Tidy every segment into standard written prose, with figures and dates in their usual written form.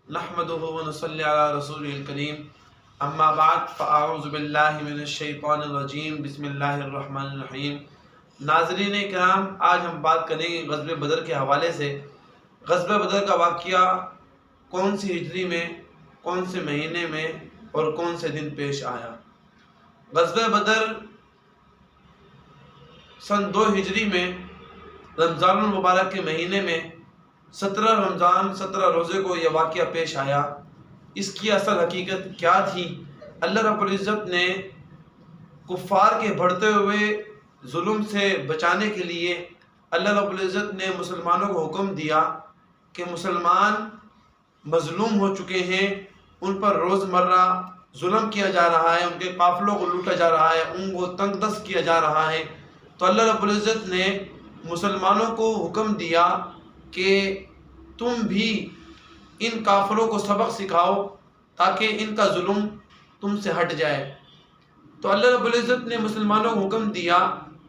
نحمده ونصلي على رسوله الكريم اما بعد فاعوذ باللہ من الشیطان الرجیم بسم اللہ الرحمن الرحیم۔ ناظرین کرام، آج ہم بات کریں گے غزوہ بدر کے حوالے سے۔ غزوہ بدر کا واقعہ کون سی ہجری میں، کون سے مہینے میں اور کون سے دن پیش آیا؟ غزوہ بدر سن 2 ہجری میں رمضان المبارک کے مہینے میں 17 رمضان 17 روزے کو یہ واقعہ پیش آیا۔ اس کی اصل حقیقت کیا تھی؟ اللہ رب العزت نے کفار کے بڑھتے ہوئے ظلم سے بچانے کے لیے اللہ رب العزت نے مسلمانوں کو حکم دیا کہ مسلمان مظلوم ہو چکے ہیں، ان پر روزمرہ ظلم کیا جا رہا ہے، ان کے قافلوں کو لوٹا جا رہا ہے، ان کو تنگ دست کیا جا رہا ہے۔ تو اللہ رب العزت نے مسلمانوں کو حکم دیا کہ تم بھی ان کافروں کو سبق سکھاؤ تاکہ ان کا ظلم تم سے ہٹ جائے۔ تو اللہ رب العزت نے مسلمانوں کو حکم دیا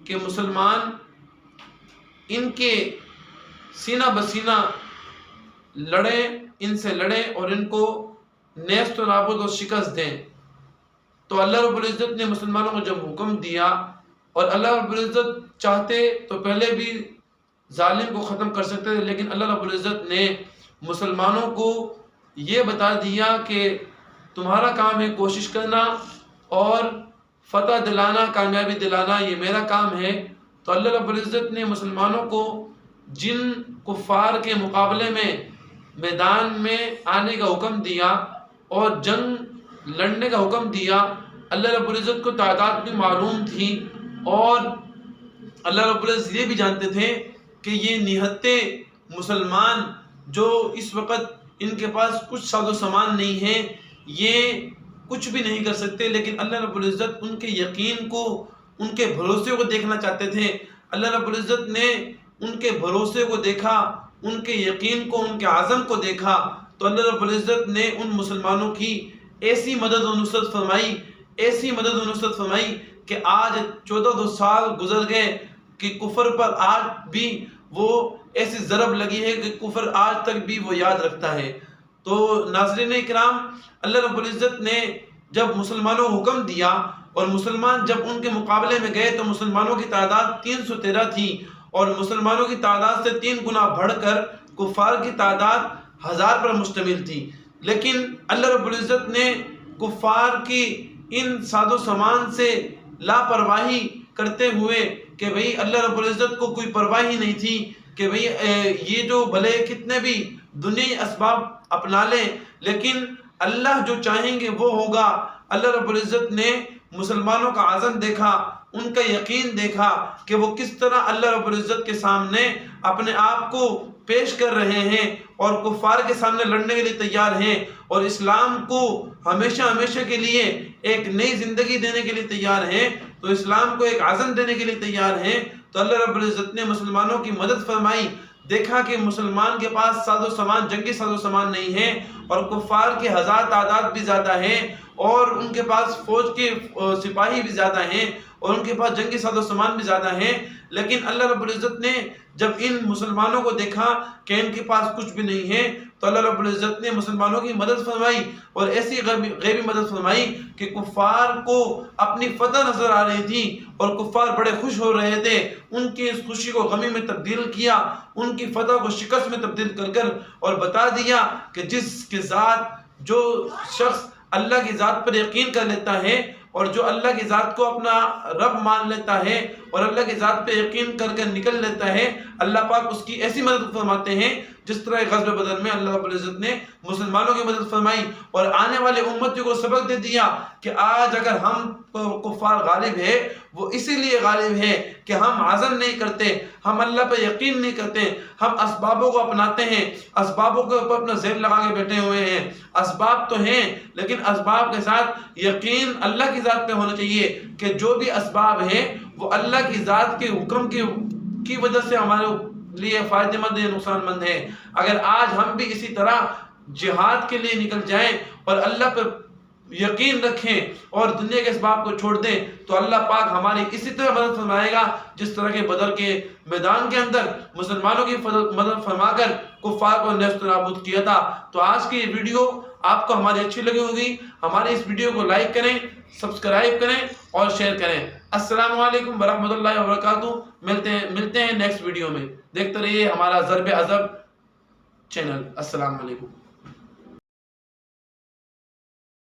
کہ مسلمان ان کے سینہ بسینہ لڑیں، ان سے لڑیں اور ان کو نیست و نابود اور شکست دیں۔ تو اللہ رب العزت نے مسلمانوں کو جب حکم دیا، اور اللہ رب العزت چاہتے تو پہلے بھی ظالم کو ختم کر سکتے تھے، لیکن اللہ رب العزت نے مسلمانوں کو یہ بتا دیا کہ تمہارا کام ہے کوشش کرنا اور فتح دلانا، کامیابی دلانا، یہ میرا کام ہے۔ تو اللہ رب العزت نے مسلمانوں کو جن کفار کے مقابلے میں میدان میں آنے کا حکم دیا اور جنگ لڑنے کا حکم دیا، اللہ رب العزت کو تعداد بھی معلوم تھی، اور اللہ رب العزت یہ بھی جانتے تھے کہ یہ نہتے مسلمان جو اس وقت ان کے پاس کچھ ساز و سامان نہیں ہے، یہ کچھ بھی نہیں کر سکتے، لیکن اللہ رب العزت ان کے یقین کو، ان کے بھروسے کو دیکھنا چاہتے تھے۔ اللہ رب العزت نے ان کے بھروسے کو دیکھا، ان کے یقین کو، ان کے عزم کو دیکھا، تو اللہ رب العزت نے ان مسلمانوں کی ایسی مدد و نصرت فرمائی، ایسی مدد و نصرت فرمائی کہ آج 14 سال گزر گئے کہ کفر پر آج بھی وہ ایسی ضرب لگی ہے کہ کفر آج تک بھی وہ یاد رکھتا ہے۔ تو ناظرین اکرام، اللہ رب العزت نے جب مسلمانوں کو حکم دیا اور مسلمان جب ان کے مقابلے میں گئے تو مسلمانوں کی تعداد 313 تھی، اور مسلمانوں کی تعداد سے 3 گنا بڑھ کر کفار کی تعداد 1000 پر مشتمل تھی۔ لیکن اللہ رب العزت نے کفار کی ان ساز و سامان سے لاپرواہی کرتے ہوئے کہ بھئی اللہ رب العزت کو کوئی پرواہ ہی نہیں تھی کہ بھئی یہ جو بھلے کتنے بھی دنیائی اسباب اپنا لیں، لیکن اللہ جو چاہیں گے وہ ہوگا۔ اللہ رب العزت نے مسلمانوں کا عزم دیکھا، ان کا یقین دیکھا کہ وہ کس طرح اللہ رب العزت کے سامنے اپنے آپ کو پیش کر رہے ہیں اور کفار کے سامنے لڑنے کے لیے تیار ہیں، اور اسلام کو ہمیشہ ہمیشہ کے لیے ایک نئی زندگی دینے کے لیے تیار ہیں، تو اسلام کو ایک عزم دینے کے لیے تیار ہیں۔ تو اللہ رب العزت نے مسلمانوں کی مدد فرمائی۔ دیکھا کہ مسلمان کے پاس ساز و سامان، جنگی ساز و سامان نہیں ہے، اور کفار کے 1000 تعداد بھی زیادہ ہیں، اور ان کے پاس فوج کے سپاہی بھی زیادہ ہیں، اور ان کے پاس جنگی ساز و سامان بھی زیادہ ہیں، لیکن اللہ رب العزت نے جب ان مسلمانوں کو دیکھا کہ ان کے پاس کچھ بھی نہیں ہے، تو اللہ رب العزت نے مسلمانوں کی مدد فرمائی، اور ایسی غیبی مدد فرمائی کہ کفار کو اپنی فتح نظر آ رہی تھی، اور کفار بڑے خوش ہو رہے تھے۔ ان کی اس خوشی کو غمی میں تبدیل کیا، ان کی فتح کو شکست میں تبدیل کر کر اور بتا دیا کہ جس کے ذات، جو شخص اللہ کی ذات پر یقین کر لیتا ہے اور جو اللہ کی ذات کو اپنا رب مان لیتا ہے اور اللہ کی ذات پہ یقین کر نکل لیتا ہے، اللہ پاک اس کی ایسی مدد فرماتے ہیں جس طرح غزوہ بدر میں اللہ رب العزت نے مسلمانوں کی مدد فرمائی، اور آنے والے امتیوں کو سبق دے دیا کہ آج اگر ہم کفار غالب ہے، وہ اسی لیے غالب ہے کہ ہم عزم نہیں کرتے، ہم اللہ پہ یقین نہیں کرتے، ہم اسبابوں کو اپناتے ہیں، اسبابوں کے اوپر اپنا ذہن لگا کے بیٹھے ہوئے ہیں۔ اسباب تو ہیں، لیکن اسباب کے ساتھ یقین اللہ کی ذات پہ ہونا چاہیے کہ جو بھی اسباب ہیں وہ اللہ کی ذات کے حکم کی وجہ سے ہمارے لیے فائدہ مند یا نقصان مند ہے۔ اگر آج ہم بھی اسی طرح جہاد کے لیے نکل جائیں اور اللہ پر یقین رکھیں اور دنیا کے اسباب کو چھوڑ دیں تو اللہ پاک ہماری اسی طرح مدد فرمائے گا جس طرح کے بدر کے میدان کے اندر مسلمانوں کی مدد فرما کر کفار کو نیست و نابود کیا تھا۔ تو آج کی یہ ویڈیو آپ کو ہماری اچھی لگی ہوگی، ہمارے اس ویڈیو کو لائک کریں، سبسکرائب کریں اور شیئر کریں۔ السلام علیکم ورحمۃ اللہ وبرکاتہ۔ ملتے ہیں نیکسٹ ویڈیو میں۔ دیکھتے رہیے ہمارا ضرب ادب چینل۔ السلام علیکم۔